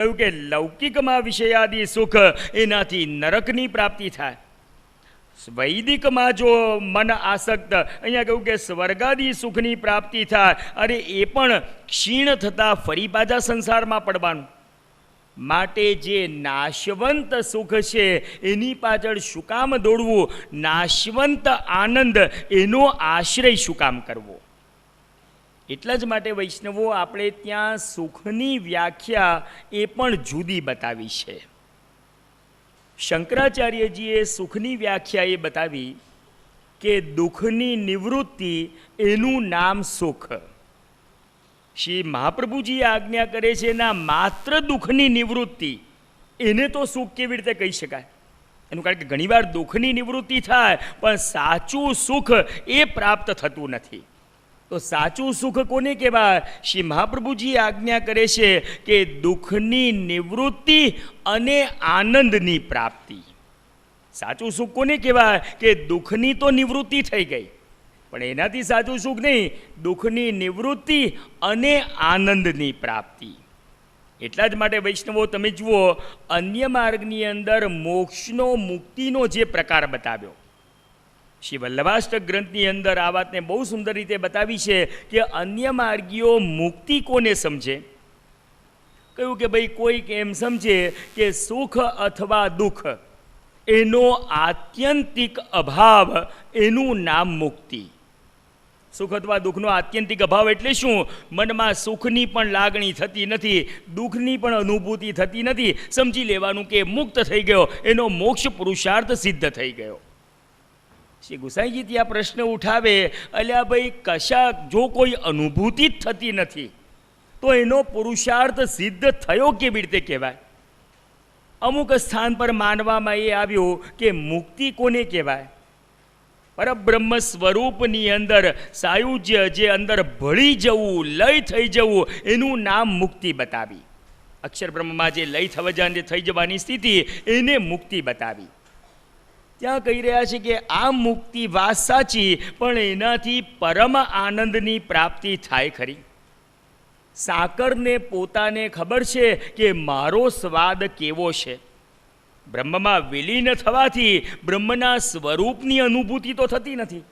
કહ્યું કે લૌકિકમાં વિષયાદિ સુખ એનાથી નરકની પ્રાપ્તિ થાય. વૈદિકમાં જો મન આસક્ત, અહીંયા કહ્યું કે સ્વર્ગાદિ સુખની પ્રાપ્તિ થાય. અરે એ પણ ક્ષીણ થતાં ફરી પાછા સંસારમાં પડવાનું. માટે જે નાશવંત સુખ છે એની પાછળ શું કામ દોડવું? નાશવંત આનંદ એનો આશ્રય શું કામ કરવો? એટલા જ માટે વૈષ્ણવો આપણે ત્યાં સુખની વ્યાખ્યા એ પણ જુદી બતાવી છે. શંકરાચાર્યજીએ સુખની વ્યાખ્યા એ બતાવી કે દુઃખની નિવૃત્તિ એનું નામ સુખ. શ્રી મહાપ્રભુજી આજ્ઞા કરે છે ના માત્ર દુઃખની નિવૃત્તિ એને તો સુખ કેવી રીતે કહી શકાય? એનું કારણ કે ઘણીવાર દુઃખની નિવૃત્તિ થાય પણ સાચું સુખ એ પ્રાપ્ત થતું નથી. તો સાચું સુખ કોને કહેવાય? શ્રી મહાપ્રભુજી આજ્ઞા કરે છે કે દુઃખની નિવૃત્તિ અને આનંદની પ્રાપ્તિ. સાચું સુખ કોને કહેવાય? કે દુઃખની તો નિવૃત્તિ થઈ ગઈ પણ એનાથી સાચું સુખ નહીં, દુઃખની નિવૃત્તિ અને આનંદની પ્રાપ્તિ. એટલા જ માટે વૈષ્ણવો તમે જુઓ, અન્ય માર્ગની અંદર મોક્ષનો મુક્તિનો જે પ્રકાર બતાવ્યો, શ્રી વલ્લભાષ્ટક ગ્રંથની અંદર આ વાતને બહુ સુંદર રીતે બતાવી છે કે અન્ય માર્ગીઓ મુક્તિ કોને સમજે? કહ્યું કે ભાઈ કોઈક એમ સમજે કે સુખ અથવા દુઃખ એનો આત્યંતિક અભાવ એનું નામ મુક્તિ. સુખ અથવા દુઃખનો આત્યંતિક અભાવ એટલે શું? મનમાં સુખની પણ લાગણી થતી નથી, દુઃખની પણ અનુભૂતિ થતી નથી. સમજી લેવાનું કે મુક્ત થઈ ગયો, એનો મોક્ષ પુરુષાર્થ સિદ્ધ થઈ ગયો. શ્રી ગુસાઈજી ત્યાં પ્રશ્ન ઉઠાવે, અલ્યા ભાઈ કશા જો કોઈ અનુભૂતિ જ થતી નથી તો એનો પુરુષાર્થ સિદ્ધ થયો કેવી રીતે કહેવાય? અમુક સ્થાન પર માનવામાં એ આવ્યું કે મુક્તિ કોને કહેવાય? પરબ્રહ્મ સ્વરૂપની અંદર સાયુજ્ય, જે અંદર ભળી જવું, લય થઈ જવું, એનું નામ મુક્તિ બતાવી. અક્ષર બ્રહ્મમાં જે લય થઈ જવાની સ્થિતિ એને મુક્તિ બતાવી. ત્યાં કહી રહ્યા છે કે આ મુક્તિ વાત સાચી પણ એનાથી પરમ આનંદની પ્રાપ્તિ થાય ખરી? સાકરને પોતાને ખબર છે કે મારો સ્વાદ કેવો છે. બ્રહ્મમાં વિલીન થવાથી બ્રહ્મના સ્વરૂપની અનુભૂતિ તો થતી નથી.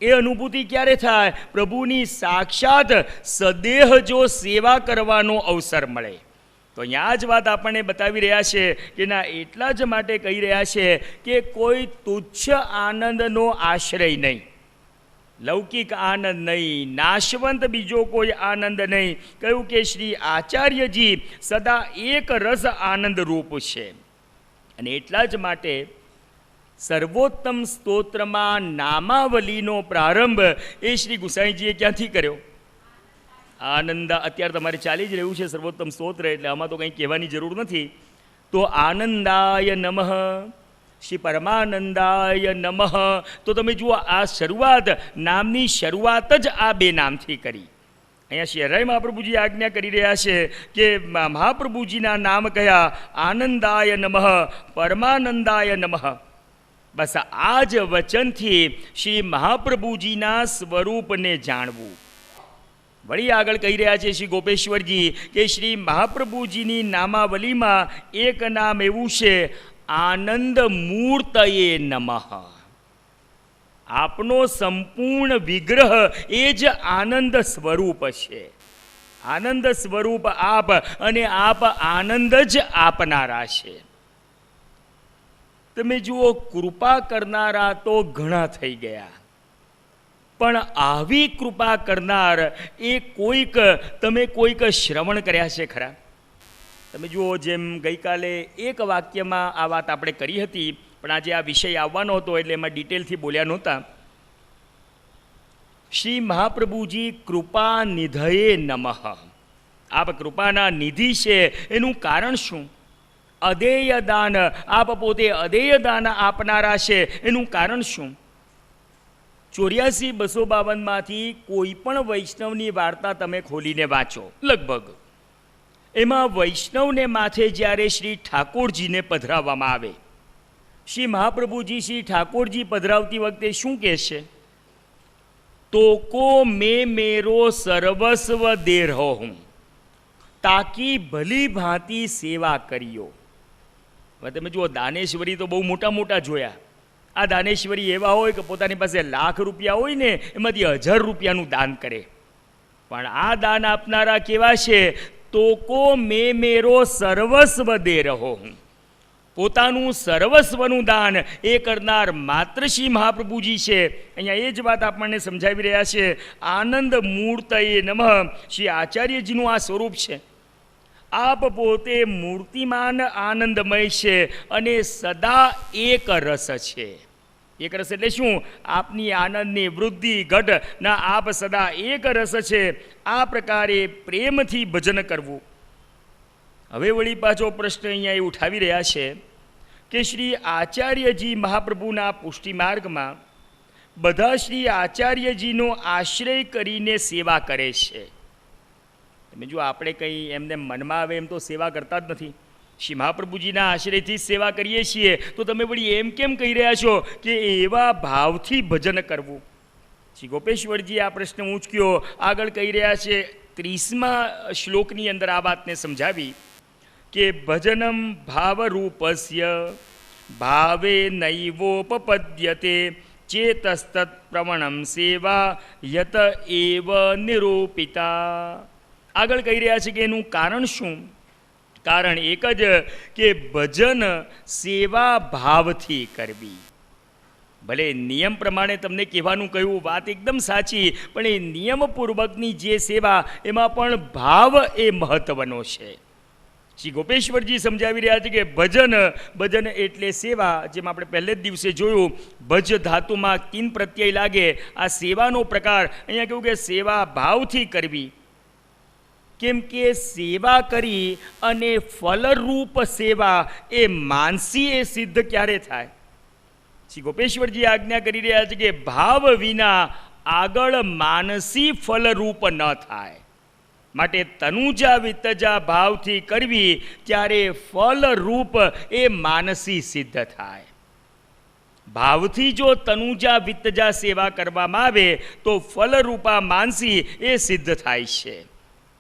એ અનુભૂતિ ક્યારે થાય? પ્રભુની સાક્ષાત સદેહ જો સેવા કરવાનો અવસર મળે. તો અહીંયા જ વાત આપણને બતાવી રહ્યા છે કે ના, એટલા જ માટે કહી રહ્યા છે કે કોઈ તુચ્છ આનંદનો આશ્રય નહીં, લૌકિક આનંદ નહીં, નાશવંત બીજો કોઈ આનંદ નહીં. કહ્યું કે શ્રી આચાર્યજી સદા એક રસ આનંદ રૂપ છે. અને એટલા જ માટે સર્વોત્તમ સ્તોત્રમાં નામાવલીનો પ્રારંભ એ શ્રી ગુસાઈજીએ ક્યાંથી કર્યો? આનંદ. અત્યારે તમારે ચાલી જ રહ્યું છે સર્વોત્તમ સ્તોત્ર, એટલે આમાં તો કંઈ કહેવાની જરૂર નથી. તો આનંદાય નમઃ, શ્રી પરમાનંદાય નમઃ. તો તમે જુઓ, આ શરૂઆત, નામની શરૂઆત જ આ બે નામથી કરી. અહીંયા શ્રી હરિ મહાપ્રભુજી આજ્ઞા કરી રહ્યા છે કે મહાપ્રભુજીના નામ કયા? આનંદાય નમઃ, પરમાનંદાય નમઃ. બસ આ જ વચનથી શ્રી મહાપ્રભુજીના સ્વરૂપને જાણવું. વળી આગળ કહી રહ્યા છે શ્રી ગોપેશ્વરજી કે શ્રી મહાપ્રભુજીની નામાવલીમાં એક નામ એવું છે, આનંદ મૂર્તયે નમઃ. આપનો સંપૂર્ણ વિગ્રહ એ જ આનંદ સ્વરૂપ છે. આનંદ સ્વરૂપ આપ, અને આપ આનંદ જ આપનારા છે. તમે જુઓ, કૃપા કરનારા તો ઘણા થઈ ગયા પણ આવી કૃપા કરનાર એ તમે કોઈક શ્રવણ કર્યા છે ખરા? તમે જુઓ, જેમ ગઈકાલે એક વાક્યમાં આ વાત આપણે કરી હતી પણ આજે આ વિષય આવવાનો હતો એટલે એમાં ડિટેલથી બોલ્યા નહોતા. શ્રી મહાપ્રભુજી કૃપા નિધયે નમઃ. આપ કૃપાના નિધિ છે. એનું કારણ શું? અદેય દાન, આપ પોતે અદેય દાન આપનારા છે. એનું કારણ શું? 84-252માંથી કોઈ પણ વૈષ્ણવની વાર્તા તમે ખોલીને વાંચો, લગભગ એમાં વૈષ્ણવને માથે જ્યારે શ્રી ઠાકોરજીને પધરાવવામાં આવે, શ્રી મહાપ્રભુજી શ્રી ઠાકોરજી પધરાવતી વખતે શું કહે છે? તો કો મેં મેરો સર્વસ્વ દે રહો હું. તાકી ભલી ભાંતિ સેવા કર્યો. હવે તમે જુઓ, દાનેશ્વરી તો બહુ મોટા મોટા જોયા. આ દાનેશ્વરી એવા હોય કે પોતાની પાસે લાખ રૂપિયા હોય ને એમાંથી 1000 રૂપિયાનું દાન કરે. પણ આ દાન આપનારા કેવા છે? તો કો મેરો સર્વસ્વ દે રહો હું. પોતાનું સર્વસ્વનું દાન એ કરનાર માત્ર શ્રી મહાપ્રભુજી છે. અહીંયા એ જ વાત આપણને સમજાવી રહ્યા છે. આનંદ મૂર્તએ નમઃ શ્રી આચાર્યજીનું આ સ્વરૂપ છે. આપ પોતે મૂર્તિમાન આનંદમય છે અને સદા એક રસ છે. એક રસ એટલે શું? આપની આનંદની વૃદ્ધિ ઘટ ના આપ સદા એક રસ છે. આ પ્રકારે પ્રેમથી ભજન કરવું. હવે વળી પાછો પ્રશ્ન અહીંયા એ ઉઠાવી રહ્યા છે કે શ્રી આચાર્યજી મહાપ્રભુના પુષ્ટિ માર્ગમાં બધા શ્રી આચાર્યજીનો આશ્રય કરીને સેવા કરે છે. તમે જો આપણે કંઈ એમને મનમાં આવે એમ તો સેવા કરતા જ નથી. શ્રી મહાપ્રભુજીના આશ્રયથી જ સેવા કરીએ છીએ. તો તમે વળી એમ કેમ કહી રહ્યા છો કે એવા ભાવથી ભજન કરવું? શ્રી ગોપેશ્વરજી આ પ્રશ્ન ઊંચક્યો. આગળ કહી રહ્યા છે 30મા શ્લોકની અંદર આ વાતને સમજાવી કે ભજનમ ભાવરૂપસ્ય ભાવે નૈવોપપદ્યતે ચેતસ્તત પ્રવણમ સેવા યત એવ નિરૂપિતા. આગળ કહી રહ્યા છે કે એનું કારણ શું? કારણ એક જ કે ભજન સેવા ભાવથી કરવી. ભલે નિયમ પ્રમાણે તમને કહેવાનું કહ્યું, વાત એકદમ સાચી, પણ એ નિયમપૂર્વકની જે સેવા એમાં પણ ભાવ એ મહત્વનો છે. શ્રી ગોપેશ્વરજી સમજાવી રહ્યા છે કે ભજન એટલે સેવા. જેમ આપણે પહેલે જ દિવસે જોયું, ભજ ધાતુમાં તીન પ્રત્યય લાગે. આ સેવાનો પ્રકાર અહીંયા કેવું કે સેવા ભાવથી કરવી. કેમ કે સેવા કરી અને ફલરૂપ સેવા એ માનસી એ સિદ્ધ ક્યારે થાય? શ્રી ગોપેશ્વરજી આજ્ઞા કરી રહ્યા છે કે ભાવ વિના આગળ માનસી ફલરૂપ ન થાય. માટે તનુજા વિતજા ભાવથી કરવી ત્યારે ફલરૂપ એ માનસી સિદ્ધ થાય. ભાવથી જો તનુજા વિતજા સેવા કરવામાં આવે તો ફલરૂપા માનસી એ સિદ્ધ થાય છે.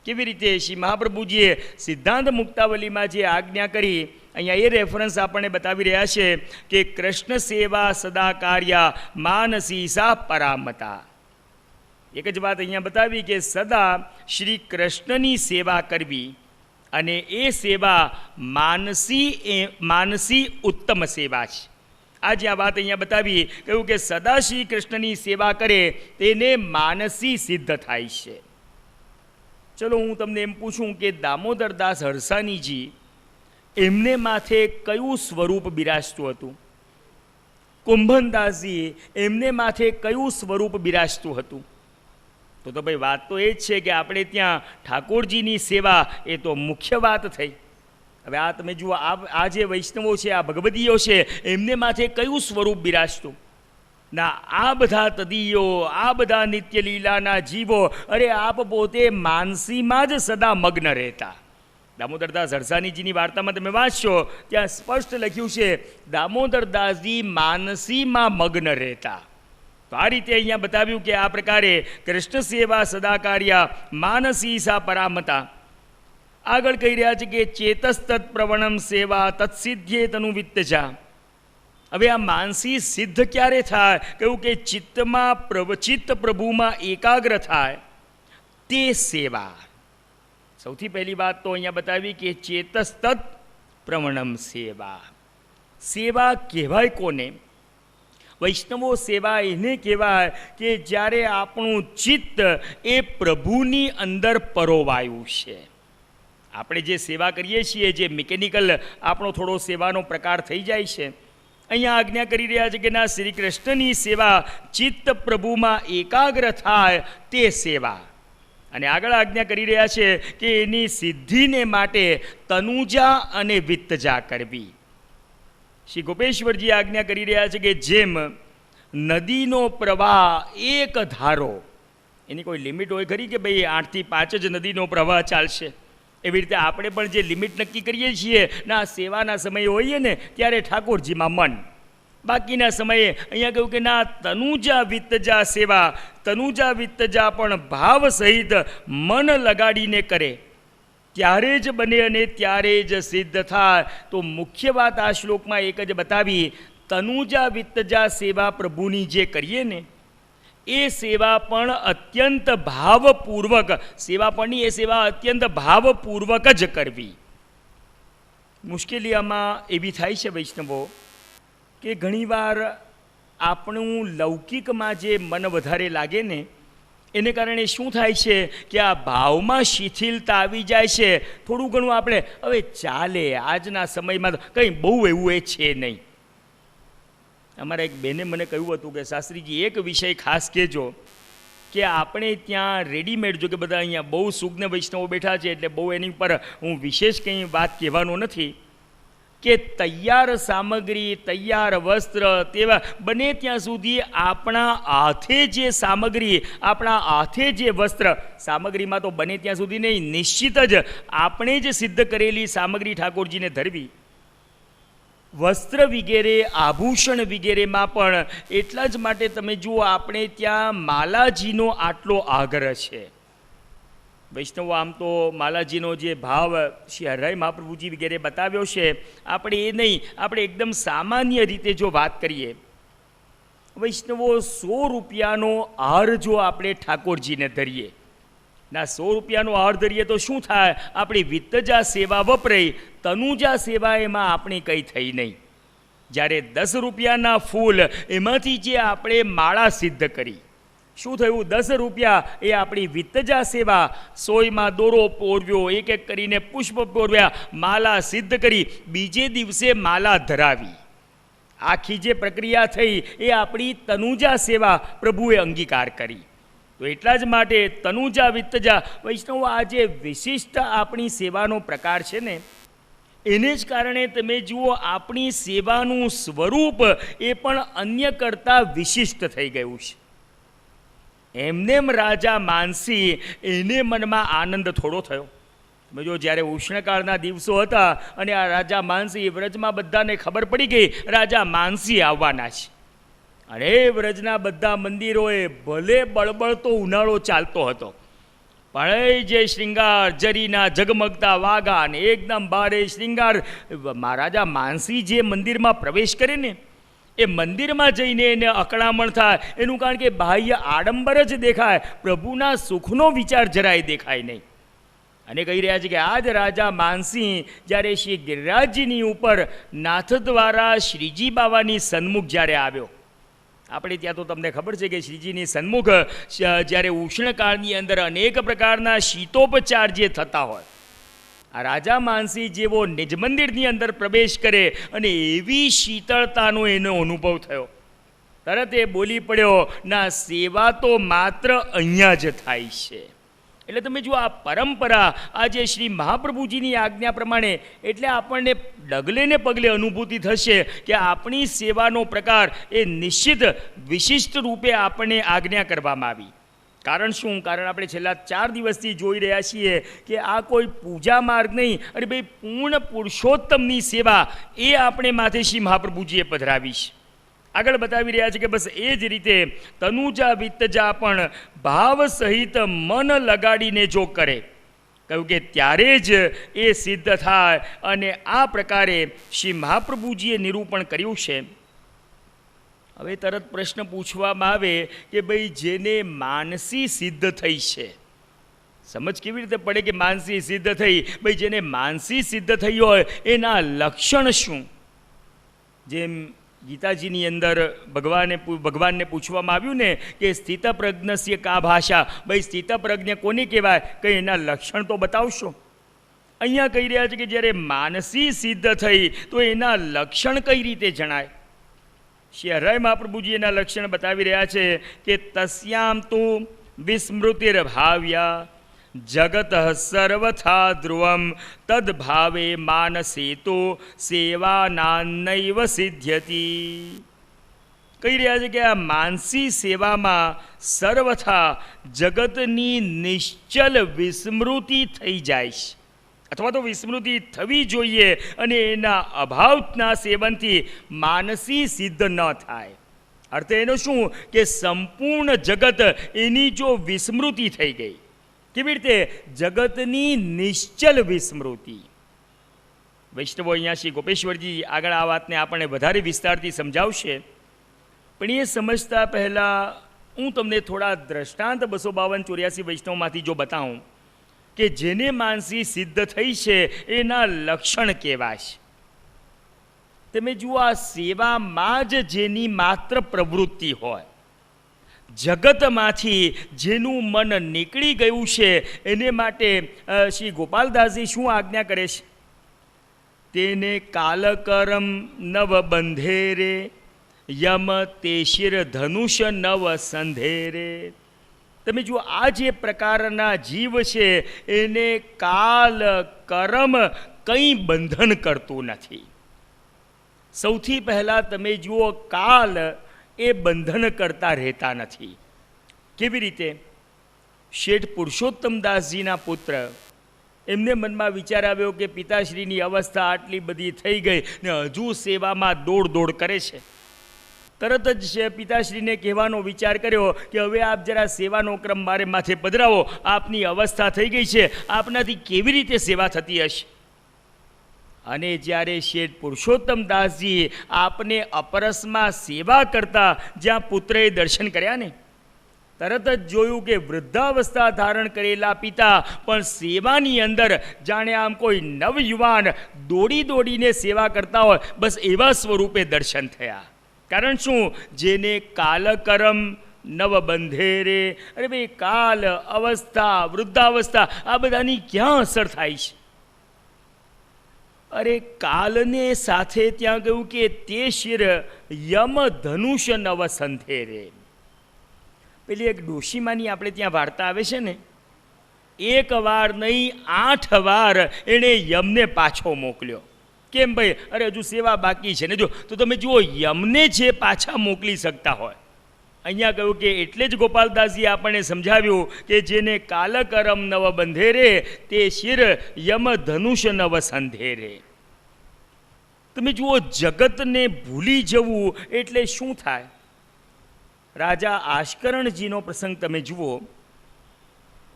કેવી રીતે? શ્રી મહાપ્રભુજીએ સિદ્ધાંત મુક્તાવલીમાં જે આજ્ઞા કરી, અહીંયા એ રેફરન્સ આપણને બતાવી રહ્યા છે કે કૃષ્ણ સેવા સદા કાર્યા માનસી સા પરામતા. એક જ વાત અહીંયા બતાવી કે સદા શ્રી કૃષ્ણની સેવા કરવી અને એ સેવા માનસી ઉત્તમ સેવા છે. આ જે આ વાત અહીંયા બતાવી, કહ્યું કે સદા શ્રી કૃષ્ણની સેવા કરે તેને માનસી સિદ્ધ થાય છે. ચલો હું તમને એમ પૂછું કે દામોદરદાસ હરસાનીજી એમને માથે કયું સ્વરૂપ બિરાજતું હતું? કુંભનદાસજી એમને માથે કયું સ્વરૂપ બિરાજતું હતું? તો ભાઈ વાત તો એ જ છે કે આપણે ત્યાં ઠાકોરજીની સેવા એ તો મુખ્ય વાત થઈ. હવે આ તમે જુઓ, આ જે વૈષ્ણવો છે, આ ભગવદીઓ છે, એમને માથે કયું સ્વરૂપ બિરાજતું? ના, આ બધા તદીયો, આ બધા નિત્ય લીલાના જીવો, અરે આપ પોતે માનસીમાં જ સદા મગ્ન રહેતા. દામોદરદાસ હરસાનીજીની વાર્તામાં તમે વાંચશો, ત્યાં સ્પષ્ટ લખ્યું છે દામોદરદાસજી માનસીમાં મગ્ન રહેતા. તો આ રીતે અહીંયા બતાવ્યું કે આ પ્રકારે કૃષ્ણ સેવા સદા કાર્યા માનસી સા પરામતા. આગળ કહી રહ્યા છે કે ચેતસ્તત પ્રવણમ સેવા તત્સિદ્ધ્યે તનુ વિત્તજા. હવે આ માનસી સિદ્ધ ક્યારે થાય? કહ્યું કે ચિત્ત પ્રભુમાં એકાગ્ર થાય તે સેવા. સૌથી પહેલી વાત તો અહીંયા બતાવી કે ચેતસ્તત પ્રવણમ સેવા. સેવા કહેવાય કોને? વૈષ્ણવો સેવા એને કહેવાય કે જ્યારે આપણું ચિત્ત એ પ્રભુની અંદર પરોવાયું છે. આપણે જે સેવા કરીએ છીએ, જે મિકેનિકલ આપણો થોડો સેવાનો પ્રકાર થઈ જાય છે, અહીંયા આજ્ઞા કરી રહ્યા છે કે ના, શ્રી કૃષ્ણની સેવા ચિત્ત પ્રભુમાં એકાગ્ર થાય તે સેવા. અને આગળ આજ્ઞા કરી રહ્યા છે કે એની સિદ્ધિને માટે તનુજા અને વિત્તજા કરવી. શ્રી ગોપેશ્વરજી આજ્ઞા કરી રહ્યા છે કે જેમ નદીનો પ્રવાહ એક ધારો, એની કોઈ લિમિટ હોય ખરી કે ભાઈ 8 થી 5 જ નદીનો પ્રવાહ ચાલશે? એવી રીતે આપણે પણ જે લિમિટ નક્કી કરીએ છીએ, ના સેવાના સમયે હોઈએ ને ત્યારે ઠાકોરજીમાં મન, બાકીના સમયે અહીંયા કહ્યું કે ના, તનુજા વિત્તજા સેવા. તનુજા વિત્તજા પણ ભાવ સહિત મન લગાડીને કરે. ત્યારે જ બને અને ત્યારે જ સિદ્ધ થાય. તો મુખ્ય વાત આ શ્લોકમાં એક જ બતાવી, તનુજા વિત્તજા સેવા પ્રભુની જે કરીએ ને એ સેવા પણ અત્યંત ભાવપૂર્વક, સેવા પણ એ સેવા અત્યંત ભાવપૂર્વક જ કરવી. મુશ્કેલી આમાં એવી થાય છે વૈષ્ણવો કે ઘણીવાર આપણું લૌકિકમાં જે મન વધારે લાગે ને એને કારણે શું થાય છે કે આ ભાવમાં શિથિલતા આવી જાય છે. થોડું ઘણું આપણે હવે ચાલે, આજના સમયમાં તો કંઈ બહુ એવું એ છે નહીં. અમારા એક બેને મને કહ્યું હતું કે શાસ્ત્રીજી એક વિષય ખાસ કહેજો કે આપણે ત્યાં રેડીમેડ, જો કે બધા અહીંયા બહુ સુજ્ઞ વૈષ્ણવો બેઠા છે એટલે બહુ એની પર હું વિશેષ કંઈ વાત કહેવાનો નથી, કે તૈયાર સામગ્રી, તૈયાર વસ્ત્ર તેવા બને ત્યાં સુધી આપણા હાથે જે સામગ્રી, આપણા હાથે જે વસ્ત્ર, સામગ્રીમાં તો બને ત્યાં સુધી નહીં, નિશ્ચિત જ આપણે જ સિદ્ધ કરેલી સામગ્રી ઠાકોરજીને ધરવી. વસ્ત્ર વગેરે, આભૂષણ વગેરેમાં પણ એટલા જ માટે તમે જુઓ આપણે ત્યાં માલાજીનો આટલો આગ્રહ છે. વૈષ્ણવો આમ તો માલાજીનો જે ભાવ શ્રી હરરાય મહાપ્રભુજી વગેરે બતાવ્યો છે, આપણે એ નહીં, આપણે એકદમ સામાન્ય રીતે જો વાત કરીએ, વૈષ્ણવો 100 રૂપિયાનો હાર જો આપણે ઠાકોરજીને ધરીએ ના, 100 રૂપિયાનો હાર ધરીએ તો શું થાય, આપણી વિત્તજા સેવા વપરાઈ, તનુજા સેવા એમાં આપણી કંઈ થઈ નહીં. જ્યારે 10 રૂપિયાના ફૂલ એમાંથી જે આપણે માળા સિદ્ધ કરી, શું થયું, 10 રૂપિયા એ આપણી વિત્તજા સેવા, 100માં દોરો પોરવ્યો, એક એક કરીને પુષ્પ પોરવ્યા, માલા સિદ્ધ કરી, બીજે દિવસે માલા ધરાવી, આખી જે પ્રક્રિયા થઈ એ આપણી તનુજા સેવા પ્રભુએ અંગીકાર કરી. તો એટલા જ માટે તનુજા વિત્તજા વૈષ્ણવ આ જે વિશિષ્ટ આપણી સેવાનો પ્રકાર છે ને, એને જ કારણે તમે જુઓ આપણી સેવાનું સ્વરૂપ એ પણ અન્ય કરતાં વિશિષ્ટ થઈ ગયું છે. એમનેમ રાજા માનસી, એને મનમાં આનંદ થોડો થયો. તમે જો જ્યારે ઉષ્ણકાળના દિવસો હતા અને આ રાજા માનસી, વ્રજમાં બધાને ખબર પડી ગઈ રાજા માનસી આવવાના છે, અને વ્રજના બધા મંદિરોએ ભલે બળબળતો ઉનાળો ચાલતો હતો, પણ જે શ્રૃંગાર, જરીના ઝગમગતા વાઘા ને એકદમ ભારે શ્રૃંગાર, મહારાજા માનસી જે મંદિરમાં પ્રવેશ કરે ને, એ મંદિરમાં જઈને એને અકળામણ થાય. એનું કારણ કે બાહ્ય આડંબર જ દેખાય, પ્રભુના સુખનો વિચાર જરાય દેખાય નહીં. અને કહી રહ્યા છે કે આજ રાજા માનસી જ્યારે શ્રી ગિરિરાજજીની ઉપર નાથ દ્વારા શ્રીજી બાવાની સન્મુખ જ્યારે આવ્યો, આપણે ત્યાં તો તમને ખબર છે કે શ્રીજીની સન્મુખ જ્યારે ઉષ્ણકાળની અંદર અનેક પ્રકારના શીતોપચાર જે થતા હોય, આ રાજા માનસી જેવો નિજ મંદિરની અંદર પ્રવેશ કરે અને એવી શીતળતાનો એનો અનુભવ થયો, તરત એ બોલી પડ્યો, ના, સેવા તો માત્ર અહીંયા જ થાય છે. એટલે તમે જુઓ આ પરંપરા, આજે શ્રી મહાપ્રભુજીની આજ્ઞા પ્રમાણે, એટલે આપણને ડગલે ને પગલે અનુભૂતિ થશે કે આપણી સેવાનો પ્રકાર એ નિશ્ચિત વિશિષ્ટ રૂપે આપણને આજ્ઞા કરવામાં આવી. કારણ શું? કારણ આપણે છેલ્લા 4 દિવસથી જોઈ રહ્યા છીએ કે આ કોઈ પૂજા માર્ગ નહીં, અરે ભાઈ પૂર્ણ પુરુષોત્તમની સેવા એ આપણે માથે શ્રી મહાપ્રભુજીએ પધરાવી છે. આગળ બતાવી રહ્યા છે કે બસ એ જ રીતે તનુજા વિત્તજા પણ ભાવ સહિત મન લગાડીને જો કરે, કહ્યું કે ત્યારે જ એ સિદ્ધ થાય. અને આ પ્રકારે શ્રી મહાપ્રભુજીએ નિરૂપણ કર્યું છે. હવે તરત પ્રશ્ન પૂછવામાં આવે કે ભાઈ જેને માનસી સિદ્ધ થઈ છે, સમજ કેવી રીતે પડે કે માનસી સિદ્ધ થઈ? ભાઈ જેને માનસી સિદ્ધ થઈ હોય એના લક્ષણ શું? જેમ ગીતાજીની અંદર ભગવાનને પૂછવામાં આવ્યું ને કે સ્થિતપ્રજ્ઞસ્ય કા ભાષા, ભાઈ સ્થિતપ્રજ્ઞ કોને કહેવાય, કંઈ એના લક્ષણ તો બતાવશો. અહીંયા કહી રહ્યા છે કે જ્યારે માનસી સિદ્ધ થઈ તો એના લક્ષણ કઈ રીતે જણાય? શ્રી હરરાય મહાપ્રભુજી એના લક્ષણ બતાવી રહ્યા છે કે તસ્યામ તુ વિસ્મૃતિર્ભાવ્યા જગત સર્વથા ધ્રુવમ તદ્ભાવે માનસે તો સેવાનાન્નૈવ સિદ્ધ્યતિ. કહી રહ્યા છે કે આ માનસી સેવામાં સર્વથા જગતની નિશ્ચલ વિસ્મૃતિ થઈ જાય છે, અથવા તો વિસ્મૃતિ થવી જોઈએ, અને એના અભાવના સેવનથી માનસી સિદ્ધ ન થાય. અર્થ એનો શું કે સંપૂર્ણ જગત એની જો વિસ્મૃતિ થઈ ગઈ, કેવી રીતે? જગતની નિશ્ચલ વિસ્મૃતિ. વૈષ્ણવો અહીંયા શ્રી ગોપેશ્વરજી આગળ આ વાતને આપણને વધારે વિસ્તારથી સમજાવશે, પણ એ સમજતા પહેલાં હું તમને થોડા દ્રષ્ટાંત 252-84 વૈષ્ણવમાંથી જો બતાવું કે જેને માનસી સિદ્ધ થઈ છે એના લક્ષણ કેવા છે. તમે જુઓ, આ સેવામાં જ જેની માત્ર પ્રવૃત્તિ હોય, જગતમાંથી જેનું મન નીકળી ગયું છે, એને માટે શ્રી ગોપાલદાસજી શું આજ્ઞા કરે છે? તેને કાલકરમ નવ બંધેરે યમ તે શિર ધનુષ નવ સંધેરે. તમે જુઓ, આ જે પ્રકારના જીવ છે એને કાલ કરમ કંઈ બંધન કરતું નથી. સૌથી પહેલાં તમે જુઓ, કાલ એ બંધન કરતા રહેતા નથી. કેવી રીતે? શેઠ પુરુષોત્તમદાસજીના પુત્ર, એમને મનમાં વિચાર આવ્યો કે પિતાશ્રીની અવસ્થા આટલી બધી થઈ ગઈ ને હજુ સેવામાં દોડ કરે છે. તરત જ પિતાશ્રીને કહેવાનો વિચાર કર્યો કે હવે આપ જરા સેવાનો ક્રમ મારે માથે પધરાવો, આપની અવસ્થા થઈ ગઈ છે, આપનાથી કેવી રીતે સેવા થતી હશે? અને જ્યારે શેઠ પુરુષોત્તમદાસજી આપને અપરસમાં સેવા કરતા જ્યાં પુત્રએ દર્શન કર્યા ને, તરત જ જોયું કે વૃદ્ધાવસ્થા ધારણ કરેલા પિતા પણ સેવાની અંદર જાણે આમ કોઈ નવયુવાન દોડીને સેવા કરતા હોય, બસ એવા સ્વરૂપે દર્શન થયા. કારણ શું? જેને કાલકરમ નવ બંધેરે. અરે ભાઈ, કાલ, અવસ્થા, વૃદ્ધાવસ્થા આ બધાની ક્યાં અસર થાય છે? અરે કાલને સાથે ત્યાં કહ્યું કે તે શિર યમ ધનુષ નવ સંધેરે. પેલી એક ડોશીમાની આપણે ત્યાં વાર્તા આવે છે ને, એક વાર નહીં 8 વાર એણે યમને પાછો મોકલ્યો. કેમ ભાઈ? અરે હજુ સેવા બાકી છે ને. જો તો તમે જુઓ, યમને જે પાછા મોકલી શકતા હોય, અહીંયા કહ્યું કે એટલે જ ગોપાલદાસજી આપણને સમજાવ્યું કે જેને કાલકરમ નવ બંધેરે તે શિર યમ ધનુષ નવ સંધેરે. તમે જુઓ, જગતને ભૂલી જવું એટલે શું થાય? રાજા આશ્કરણજીનો પ્રસંગ તમે જુઓ,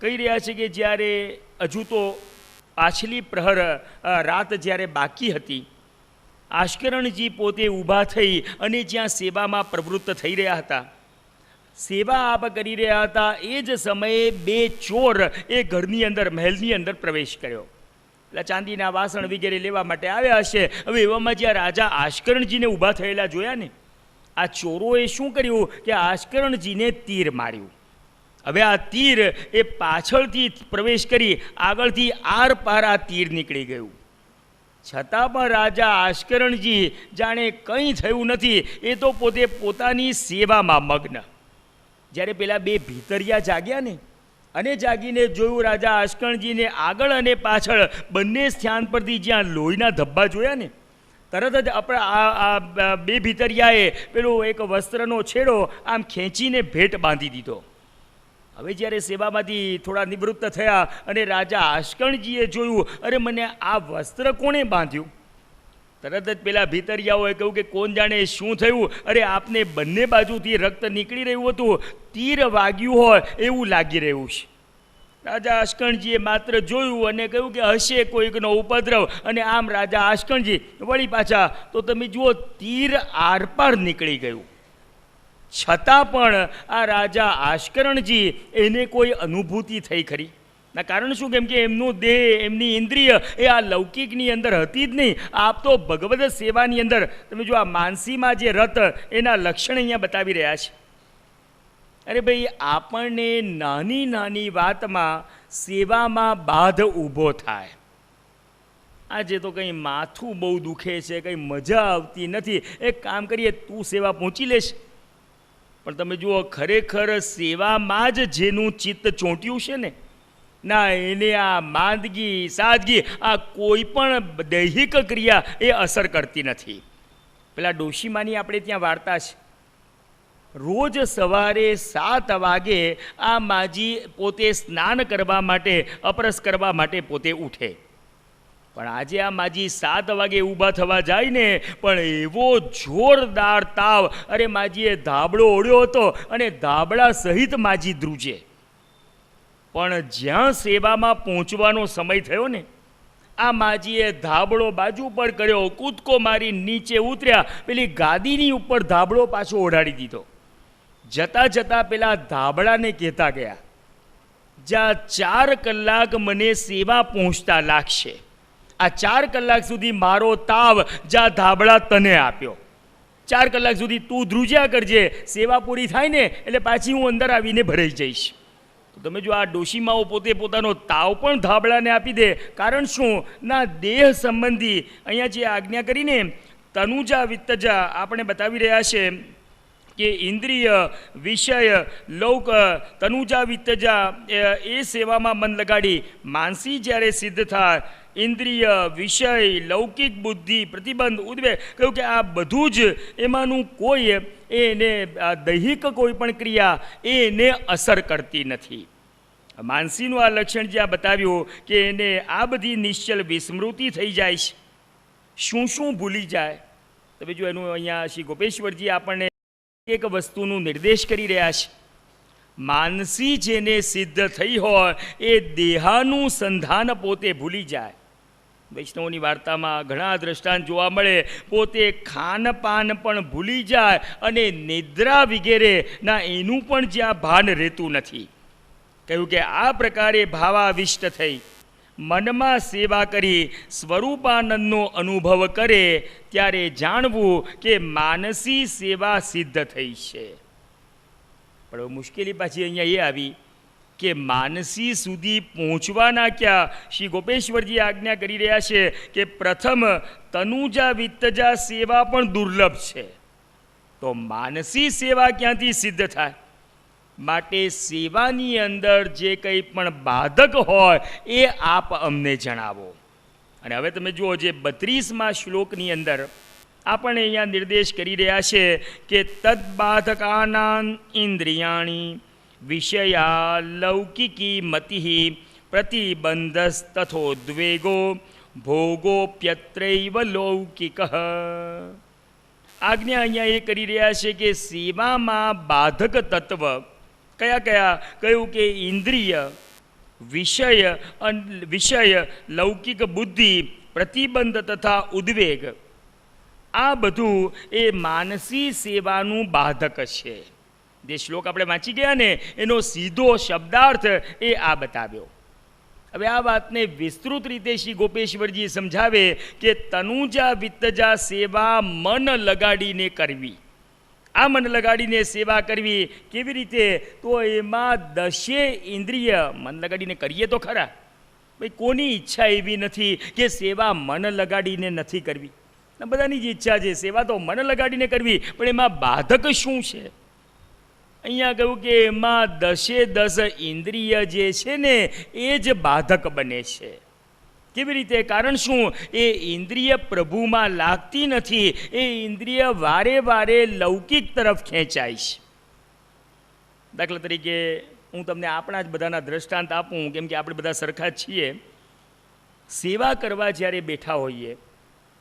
કહી રહ્યા છે કે જ્યારે હજુ તો પાછલી પ્રહર રાત જ્યારે બાકી હતી, આશ્કરણજી પોતે ઊભા થઈ અને જ્યાં સેવામાં પ્રવૃત્ત થઈ રહ્યા હતા, સેવા આપ કરી રહ્યા હતા, એ જ સમયે 2 ચોર એ ઘરની અંદર, મહેલની અંદર પ્રવેશ કર્યો. એટલે ચાંદીના વાસણ વગેરે લેવા માટે આવ્યા હશે. હવે એવામાં જ્યાં રાજા આશ્કરણજીને ઊભા થયેલા જોયા ને, આ ચોરોએ શું કર્યું કે આશ્કરણજીને તીર માર્યું. હવે આ તીર એ પાછળથી પ્રવેશ કરી આગળથી આર પાર આ તીર નીકળી ગયું. છતાં પણ રાજા આશ્કરણજી જાણે કંઈ થયું નથી, એ તો પોતે પોતાની સેવામાં મગ્ન. જ્યારે પેલા 2 ભીતરિયા જાગ્યા ને, અને જાગીને જોયું રાજા આશ્કરણજીને આગળ અને પાછળ બંને સ્થાન પરથી જ્યાં લોહીના ધબ્બા જોયા ને, તરત જ આ 2 ભીતરિયાએ પેલો એક વસ્ત્રનો છેડો આમ ખેંચીને ભેટ બાંધી દીધો. હવે જ્યારે સેવામાંથી થોડા નિવૃત્ત થયા અને રાજા આશ્કરણજીએ જોયું, અરે મને આ વસ્ત્ર કોણે બાંધ્યું? તરત જ પેલા ભીતરિયાઓએ કહ્યું કે કોણ જાણે શું થયું? અરે આપને બંને બાજુથી રક્ત નીકળી રહ્યું હતું, તીર વાગ્યું હોય એવું લાગી રહ્યું છે. રાજા આશ્કરણજીએ માત્ર જોયું અને કહ્યું કે હશે કોઈકનો ઉપદ્રવ. અને આમ રાજા આશ્કરણજી વળી પાછા તો તમે જુઓ, તીર આરપાર નીકળી ગયું. છતાં પણ આ રાજા આશ્કરણજી એને કોઈ અનુભૂતિ થઈ ખરી? ના કારણ શું? કેમ કે એમનું દેહ, એમની ઇન્દ્રિય એ આ લૌકિકની અંદર હતી જ નહીં. આપ તો ભગવદ સેવાની અંદર તમે જો આ માનસીમાં જે રત, એના લક્ષણ અહીંયા બતાવી રહ્યા છે. અરે ભાઈ, આપણને નાની નાની વાતમાં સેવામાં બાધ ઊભો થાય. આજે તો કંઈ માથું બહુ દુખે છે, કંઈ મજા આવતી નથી, એક કામ કરીએ, તું સેવા પહોંચી લેશ. પણ તમે જુઓ, ખરેખર સેવામાં જ જેનું ચિત્ત ચોંટ્યું છે ને, ના એને આ માંદગી, સાદગી, આ કોઈ પણ દૈહિક ક્રિયા એ અસર કરતી નથી. પેલા ડોશીમાની આપણે ત્યાં વાર્તા છે. રોજ સવારે 7 વાગે આ માજી પોતે સ્નાન કરવા માટે, અપરસ કરવા માટે પોતે ઉઠે. પણ આજે આ માજી 7 વાગે ઊભા થવા જાય ને, પણ એવો જોરદાર તાવ! અરે માજીએ ધાબળો ઓળ્યો હતો અને ધાબળા સહિત માજી ધ્રુજે. પણ જ્યાં સેવામાં પહોંચવાનો સમય થયો ને, આ માજીએ ધાબળો બાજુ પર કર્યો, કૂદકો મારી નીચે ઉતર્યા, પેલી ગાદીની ઉપર ધાબળો પાછો ઓઢાડી દીધો. જતાં જતાં પેલા ધાબળાને કહેતા ગયા, જ્યાં 4 કલાક મને સેવા પહોંચતા લાગશે, આ 4 કલાક સુધી મારો તાવ જ્યાં ધાબળા તને આપ્યો, 4 કલાક સુધી તું ધ્રુજ્યા કરજે, સેવા પૂરી થાય ને એટલે પાછી હું અંદર આવીને ભરાઈ જઈશ. તો તમે જો આ ડોશીમાઓ પોતે પોતાનો તાવ પણ ધાબળાને આપી દે. કારણ શું? ના દેહ સંબંધી અહીંયા જે આજ્ઞા કરીને તનુજા વિત્તજા આપણે બતાવી રહ્યા છે કે ઇન્દ્રિય વિષય લૌક તનુજા વિત્તજા એ સેવામાં મન લગાડી માનસી જ્યારે સિદ્ધ થાય, ઇન્દ્રિય વિષય લૌકિક બુદ્ધિ પ્રતિબંધ ઉદ્વેગ, કહ્યું કે આ બધું જ એમાંનું કોઈ એને દૈહિક કોઈ પણ ક્રિયા એને અસર કરતી નથી. માનસીનું આ લક્ષણ જ્યાં બતાવ્યું કે એને આ બધી નિશ્ચલ વિસ્મૃતિ થઈ જાય છે, શું શું ભૂલી જાય. તમે જો એનું અહીંયા શ્રી ગોપેશ્વરજી આપણને એક વસ્તુનું નિર્દેશ કરી રહ્યા છે. માનસી જેને સિદ્ધ થઈ હોય એ દેહાનું સંધાન પોતે ભૂલી જાય. વૈષ્ણવની વાર્તામાં ઘણા દ્રષ્ટાંત જોવા મળે, પોતે ખાનપાન પણ ભૂલી જાય અને નિદ્રા વગેરે ના એનું પણ જ્યાં ભાન રહેતું નથી. કહ્યું કે આ પ્રકારે ભાવાવિષ્ટ થઈ મનમાં સેવા કરી સ્વરૂપાનંદનો અનુભવ કરે ત્યારે જાણવું કે માનસી સેવા સિદ્ધ થઈ છે. પણ મુશ્કેલી પાછી અહીંયા એ આવી કે માનસી સુધી પહોંચવાના ક્યાં શ્રી ગોપેશ્વરજી આજ્ઞા કરી રહ્યા છે કે પ્રથમ તનુજા વિત્તજા સેવા પણ દુર્લભ છે, તો માનસી સેવા ક્યાંથી સિદ્ધ થાય? માટે સેવાની અંદર જે કંઈ પણ બાધક હોય એ આપ અમને જણાવો. અને હવે તમે જુઓ, જે 32મા શ્લોકની અંદર આપણને અહીંયા નિર્દેશ કરી રહ્યા છે કે તદ્બાધકાનાં ઇન્દ્રિયાણી વિષયા લૌકિકી મતિ પ્રતિબંધસ્તથોદ્વેગો ભોગોપ્યત્રૈવ લૌકિક. આજ્ઞા અહીંયા એ કરી રહ્યા છે કે સેવામાં બાધક તત્વ કયા કયા? કહ્યું કે ઇન્દ્રિય વિષય લૌકિક બુદ્ધિ પ્રતિબંધ તથા ઉદ્વેગ, આ બધું એ માનસી સેવાનું બાધક છે. જે શ્લોક આપણે વાંચી ગયા ને એનો સીધો શબ્દાર્થ એ આ બતાવ્યો. હવે આ વાતને વિસ્તૃત રીતે શ્રી ગોપેશ્વરજી સમજાવે કે તનુજા વિત્તજા સેવા મન લગાડીને કરવી. આ મન લગાડીને સેવા કરવી કેવી રીતે? તો એમાં 10 ઇન્દ્રિય મન લગાડીને કરીએ તો ખરા. ભાઈ કોની ઈચ્છા એવી નથી કે સેવા મન લગાડીને નથી કરવી? બધાની જ ઈચ્છા છે સેવા તો મન લગાડીને કરવી, પણ એમાં બાધક શું છે? અહીંયા કહ્યું કે એમાં 10 ઇન્દ્રિય જે છે ને એ જ બાધક બને છે. કેવી રીતે? કારણ શું? એ ઇન્દ્રિય પ્રભુમાં લાગતી નથી, એ ઇન્દ્રિય વારે વારે લૌકિક તરફ ખેંચાય છે. દાખલા તરીકે હું તમને આપણા જ બધાના દ્રષ્ટાંત આપું, કેમ કે આપણે બધા સરખા જ છીએ. સેવા કરવા જ્યારે બેઠા હોઈએ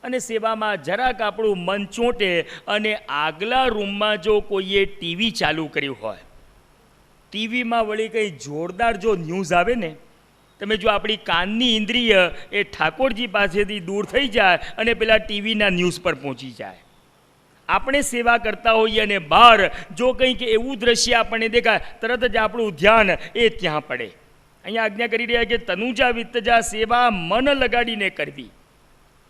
અને સેવામાં જરાક આપણું મન ચોંટે અને આગલા રૂમમાં જો કોઈએ ટીવી ચાલુ કર્યું હોય, ટીવીમાં વળી કંઈ જોરદાર જો ન્યૂઝ આવે ને, તમે જો આપણી કાનની ઇન્દ્રિય એ ઠાકોરજી પાસેથી દૂર થઈ જાય અને પેલા ટીવીના ન્યૂઝ પર પહોંચી જાય. આપણે સેવા કરતા હોઈએ અને બહાર જો કંઈક એવું દ્રશ્ય આપણને દેખાય, તરત જ આપણું ધ્યાન એ ત્યાં પડે. અહીંયા આજ્ઞા કરી રહ્યા કે તનુજા વિત્તજા સેવા મન લગાડીને કરવી,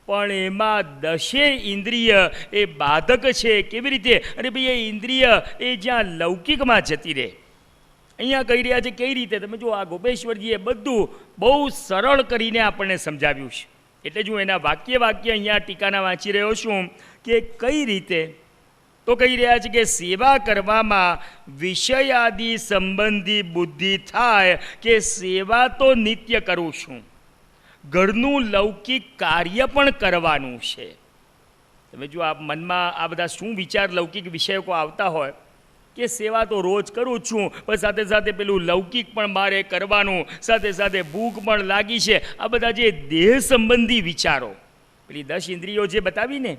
પણ એમાં 10 ઇન્દ્રિય એ બાધક છે. કેવી રીતે? અને ભાઈ એ ઇન્દ્રિય એ જ્યાં લૌકિકમાં જતી રહે. અહીંયા કહી રહ્યા છે કઈ રીતે? તમે જો આ ગોપેશ્વરજીએ બધું બહુ સરળ કરીને આપણને સમજાવ્યું છે. એટલે જ હું એના વાક્ય અહીંયા ટીકાના વાંચી રહ્યો છું કે કઈ રીતે. તો કહી રહ્યા છે કે સેવા કરવામાં વિષયાદિ સંબંધી બુદ્ધિ થાય કે સેવા તો નિત્ય કરું છું, ઘરનું લૌકિક કાર્ય પણ કરવાનું છે. તમે જો આ મનમાં આ બધા શું વિચાર લૌકિક વિષયકો આવતા હોય કે સેવા તો રોજ કરું છું, પણ સાથે સાથે પેલું લૌકિક પણ મારે કરવાનું, સાથે સાથે ભૂખ પણ લાગી છે. આ બધા જે દેહ સંબંધી વિચારો, પેલી 10 ઇન્દ્રિયો જે બતાવીને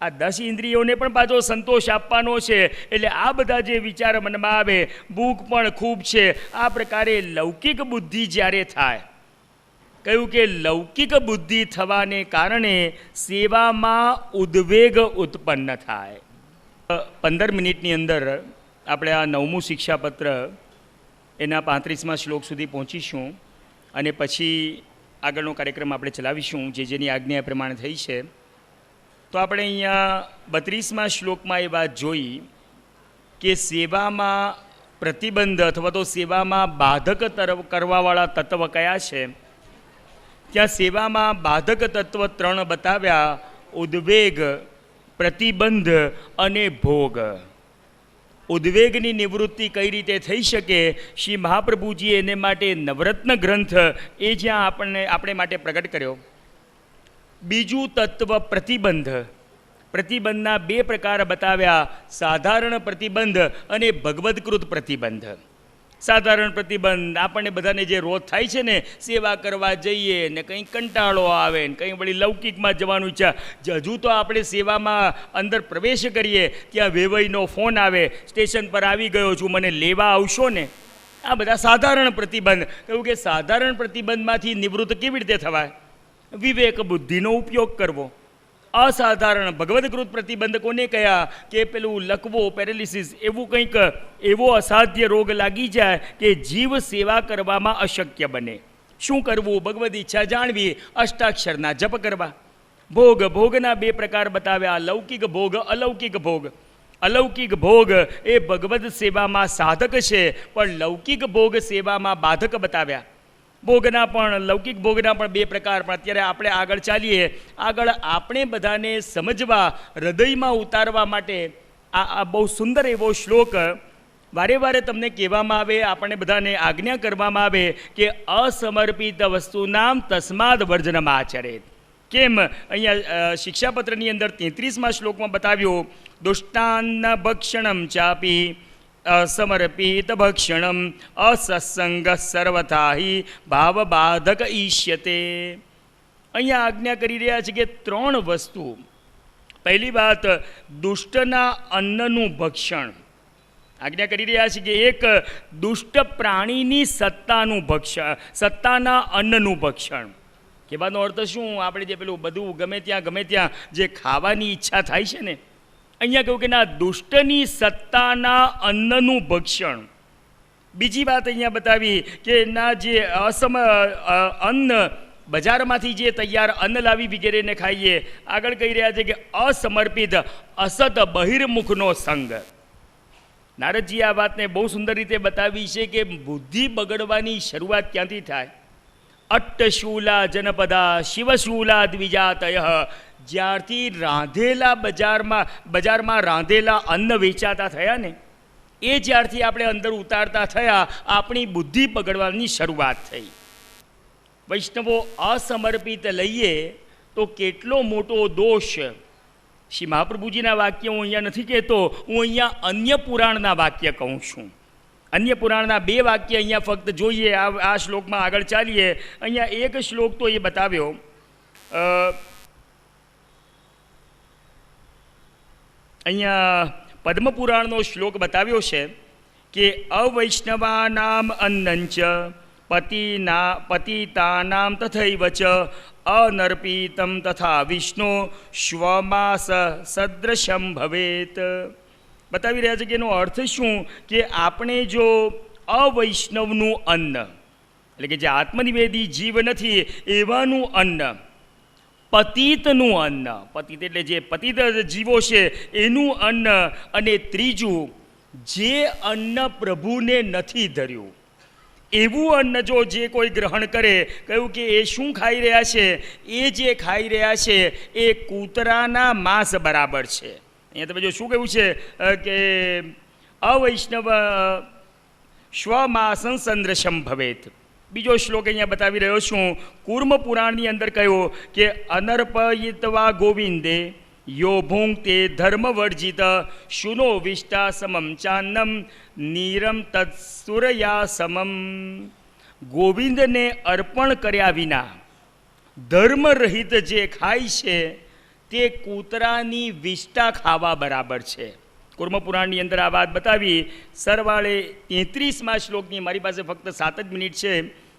આ 10 ઇન્દ્રિયોને પણ પાછો સંતોષ આપવાનો છે. એટલે આ બધા જે વિચાર મનમાં આવે, ભૂખ પણ ખૂબ છે, આ પ્રકારે લૌકિક બુદ્ધિ જ્યારે થાય, કહ્યું કે લૌકિક બુદ્ધિ થવાને કારણે સેવામાં ઉદ્વેગ ઉત્પન્ન થાય. 15 મિનિટની અંદર આપણે આ 9મું શિક્ષાપત્ર એના 35મા શ્લોક સુધી પહોંચીશું અને પછી આગળનો કાર્યક્રમ આપણે ચલાવીશું જે જેની આજ્ઞા એ પ્રમાણે થઈ છે. તો આપણે અહીંયા 32મા શ્લોકમાં એ વાત જોઈ કે સેવામાં પ્રતિબંધ અથવા તો સેવામાં બાધક કરવાવાળા તત્વ કયા છે. ત્યાં સેવામાં બાધક તત્વ 3 બતાવ્યા: ઉદ્વેગ, પ્રતિબંધ અને ભોગ. ઉદ્વેગની નિવૃત્તિ કઈ રીતે થઈ શકે, શ્રી મહાપ્રભુજીએ એને માટે નવરત્ન ગ્રંથ એ જ્યાં આપણે માટે પ્રગટ કર્યો. બીજું તત્વ પ્રતિબંધ. પ્રતિબંધના 2 પ્રકાર બતાવ્યા: સાધારણ પ્રતિબંધ અને ભગવદકૃત પ્રતિબંધ. સાધારણ પ્રતિબંધ આપણને બધાને જે રોજ થાય છે ને, સેવા કરવા જઈએ ને કંઈ કંટાળો આવે ને કંઈ વળી લૌકિકમાં જવાનું ઈચ્છા, હજુ તો આપણે સેવામાં અંદર પ્રવેશ કરીએ ત્યાં વેવાઈનો ફોન આવે, સ્ટેશન પર આવી ગયો છું, મને લેવા આવશો ને. આ બધા સાધારણ પ્રતિબંધ. કહ્યું કે સાધારણ પ્રતિબંધમાંથી નિવૃત્ત કેવી રીતે થવાય? વિવેક બુદ્ધિનો ઉપયોગ કરવો. અસાધારણ ભગવદકૃત પ્રતિબંધ કોને કયા કે પેલું લકવો, પેરેલિસિસ, એવું કંઈક એવો અસાધ્ય રોગ લાગી જાય કે જીવ સેવા કરવામાં અશક્ય બને. શું કરવું? ભગવદ ઈચ્છા જાણવી, અષ્ટાક્ષરના જપ કરવા. ભોગ. ભોગના 2 પ્રકાર બતાવ્યા: લૌકિક ભોગ, અલૌકિક ભોગ. અલૌકિક ભોગ એ ભગવદ સેવામાં સાધક છે, પણ લૌકિક ભોગ સેવામાં બાધક બતાવ્યા. ભોગના પણ, લૌકિક ભોગના પણ 2 પ્રકાર. પણ અત્યારે આપણે આગળ ચાલીએ. આગળ આપણે બધાને સમજવા, હૃદયમાં ઉતારવા માટે આ બહુ સુંદર એવો શ્લોક વારે વારે તમને કહેવામાં આવે, આપણને બધાને આજ્ઞા કરવામાં આવે કે અસમર્પિત વસ્તુનામ તસ્માદ વર્જનમ આચરેત. કેમ? અહીંયા શિક્ષાપત્રની અંદર 33મા શ્લોકમાં બતાવ્યું: દુષ્ટાન્ન ભક્ષણમ ચાપી અસમર્પિત ભક્ષણમ અસત્સંગ સર્વથા હિ ભાવબાધક ઈષ્યતે. અહીંયા આજ્ઞા કરી રહ્યા છે કે 3 વસ્તુ. પહેલી વાત, દુષ્ટના અન્નનું ભક્ષણ. આજ્ઞા કરી રહ્યા છે કે એક દુષ્ટ પ્રાણીની સત્તાનું ભક્ષણ, સત્તાના અન્નનું ભક્ષણ. કહેવાનો અર્થ શું? આપણે જે પેલું બધું ગમે ત્યાં જે ખાવાની ઈચ્છા થાય છે ને, અહીંયા કહ્યું કે ના, દુષ્ટની સત્તાના અન્નનું ભક્ષણ. બીજી વાત અહીંયા બતાવી કે ના, જે અન્ન બજારમાંથી જે તૈયાર અન્ન લાવી વગેરેને ખાઈએ. આગળ કહી રહ્યા છે કે અસમર્પિત, અસત બહિર્મુખનો સંગ. નારદજી આ વાતને બહુ સુંદર રીતે બતાવી છે કે બુદ્ધિ બગડવાની શરૂઆત ક્યાંથી થાય? અટ્ટશૂલા જનપદા શિવશૂલા દ્વિજાતય. જ્યારથી રાંધેલા બજારમાં રાંધેલા અન્ન વેચાતા થયા ને, એ જ્યારથી આપણે અંદર ઉતારતા થયા, આપણી બુદ્ધિ બગડવાની શરૂઆત થઈ. વૈષ્ણવો અસમર્પિત લઈએ તો કેટલો મોટો દોષ. શ્રી મહાપ્રભુજીના વાક્ય હું અહીંયા નથી કહેતો, હું અહીંયા અન્ય પુરાણના વાક્ય કહું છું. અન્ય પુરાણના 2 વાક્ય અહીંયા ફક્ત જોઈએ. આ શ્લોકમાં આગળ ચાલીએ. અહીંયા એક શ્લોક તો એ બતાવ્યો, અહીંયા પદ્મપુરાણનો શ્લોક બતાવ્યો છે કે અવૈષ્ણવાનામ અન્નંચ પતિતાનામ તથૈવ ચ અનર્પિતમ તથા વિષ્ણુ શ્વમાસ સદૃશમ ભવેત. બતાવી રહ્યા છે કે એનો અર્થ શું? કે આપણે જો અવૈષ્ણવનું અન્ન, એટલે કે જે આત્મનિવેદી જીવ નથી એવાનું અન્ન, પતિતનું અન્ન, પતિત એટલે જે પતિત જીવો છે એનું અન્ન, અને ત્રીજું જે અન્ન પ્રભુને નથી ધર્યું એવું અન્ન જો જે કોઈ ગ્રહણ કરે, કહ્યું કે એ શું ખાઈ રહ્યા છે? એ જે ખાઈ રહ્યા છે એ કૂતરાના માંસ બરાબર છે. અહીંયા તમે જો શું કહ્યું છે કે અવૈષ્ણવ સ્વમાસં સંદ્રશમ ભવેત. બીજો શ્લોક અહીંયા બતાવી રહ્યો છું. કૂર્મ પુરાણની અંદર કહ્યું કે અનર્પયિત્વા ગોવિંદે યો ભુંક્તે ધર્મવર્જિત શુનો વિષ્ટા સમમ ચાન્નમ નીરમ તત્સુરયા સમમ. ગોવિંદને અર્પણ કર્યા વિના ધર્મરહિત જે ખાય છે તે કૂતરાની વિષ્ટા ખાવા બરાબર છે. કુર્મ પુરાણની અંદર આ વાત બતાવી. સરવાળે 33મા શ્લોકની મારી પાસે ફક્ત 7 જ મિનિટ છે,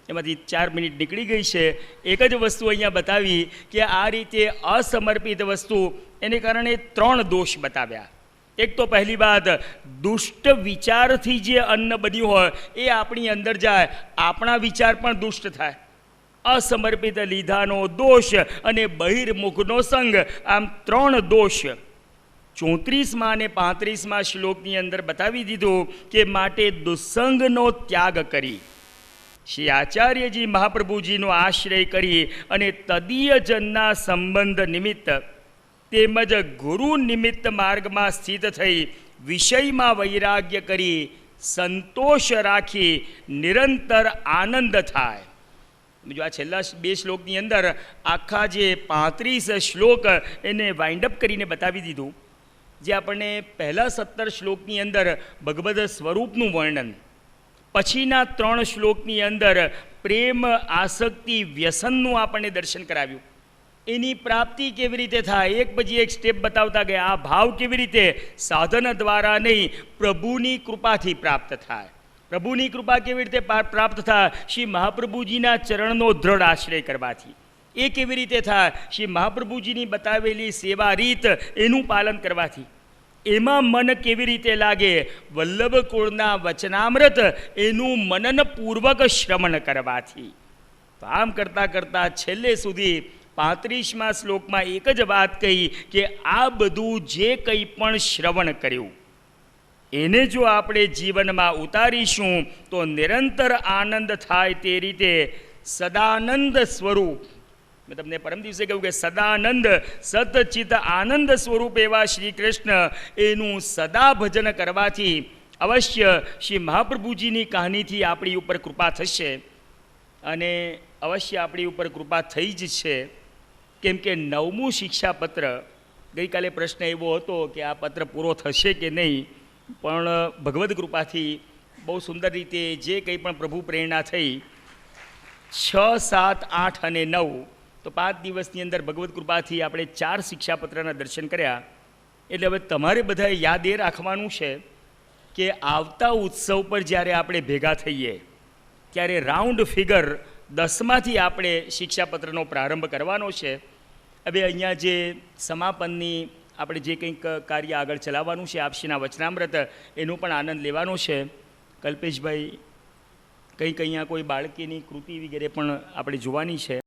એમાંથી 4 મિનિટ નીકળી ગઈ છે. એક જ વસ્તુ અહીંયા બતાવી કે આ રીતે અસમર્પિત વસ્તુ એને કારણે 3 દોષ બતાવ્યા. એક તો પહેલી વાત, દુષ્ટ વિચારથી જે અન્ન બન્યું હોય એ આપણી અંદર જાય, આપણા વિચાર પણ દુષ્ટ થાય. અસમર્પિત લીધાનો દોષ અને બહિર્મુખનો સંગ, આમ 3 દોષ 34મા અને 35મા શ્લોકની અંદર બતાવી દીધું કે માટે દુસ્સંગનો ત્યાગ કરી શ્રી આચાર્યજી મહાપ્રભુજીનો આશ્રય કરી અને તદીયજનના સંબંધ નિમિત્ત તેમજ ગુરુ નિમિત્ત માર્ગમાં સ્થિત થઈ વિષયમાં વૈરાગ્ય કરી સંતોષ રાખી નિરંતર આનંદ થાય. બીજું આ છેલ્લા 2 શ્લોકની અંદર આખા જે 35 શ્લોક એને વાઇન્ડ અપ કરીને બતાવી દીધું. જે આપણને પહેલા 17 શ્લોકની અંદર ભગવદ સ્વરૂપનું વર્ણન, પછીના 3 શ્લોકની અંદર પ્રેમ આસક્તિ વ્યસનનું આપણને દર્શન કરાવ્યું. એની પ્રાપ્તિ કેવી રીતે થાય, એક પછી એક સ્ટેપ બતાવતા ગયા. આ ભાવ કેવી રીતે સાધન દ્વારા નહીં, પ્રભુની કૃપાથી પ્રાપ્ત થાય. પ્રભુની કૃપા કેવી રીતે પ્રાપ્ત થાય? શ્રી મહાપ્રભુજીના ચરણનો દ્રઢ આશ્રય કરવાથી. એ કેવી રીતે થાય? શ્રી મહાપ્રભુજીની બતાવેલી સેવા રીત, એનું પાલન કરવાથી. એમાં મન કેવી રીતે લાગે? વલ્લભ કુળના વચનામૃત એનું મનનપૂર્વક શ્રવણ કરવાથી. તો આમ કરતાં કરતાં છેલ્લે સુધી 35મા શ્લોકમાં એક જ વાત કહી કે આ બધું જે કંઈ પણ શ્રવણ કર્યું એને જો આપણે જીવનમાં ઉતારીશું તો નિરંતર આનંદ થાય. તે રીતે સદાનંદ સ્વરૂપ, મેં તમને પરમ દિવસે કહ્યું કે સદાનંદ સતચિત આનંદ સ્વરૂપ એવા શ્રી કૃષ્ણ, એનું સદા ભજન કરવાથી અવશ્ય શ્રી મહાપ્રભુજીની કહાનીથી આપણી ઉપર કૃપા થશે. અને અવશ્ય આપણી ઉપર કૃપા થઈ જ છે. કેમ કે 9મું શિક્ષાપત્ર, ગઈકાલે પ્રશ્ન એવો હતો કે આ પત્ર પૂરો થશે કે નહીં, પણ ભગવદ્ કૃપાથી બહુ સુંદર રીતે જે કંઈ પણ પ્રભુ પ્રેરણા થઈ, 6, 7, 8 અને 9, તો 5 દિવસની અંદર ભગવદ્ કૃપાથી આપણે 4 શિક્ષાપત્રના દર્શન કર્યા. એટલે હવે તમારે બધાએ યાદ એ રાખવાનું છે કે આવતા ઉત્સવ પર જ્યારે આપણે ભેગા થઈએ ત્યારે રાઉન્ડ ફિગર 10માંથી આપણે શિક્ષાપત્રનો પ્રારંભ કરવાનો છે. હવે અહીંયા જે સમાપનની આપણે જે કંઈક કાર્ય આગળ ચલાવવાનું છે, આપશીના વચનામૃત, એનો પણ આનંદ લેવાનો છે. કલ્પેશભાઈ, કંઈક અહીંયા કોઈ બાળકીની કૃતિ વગેરે પણ આપણે જોવાની છે.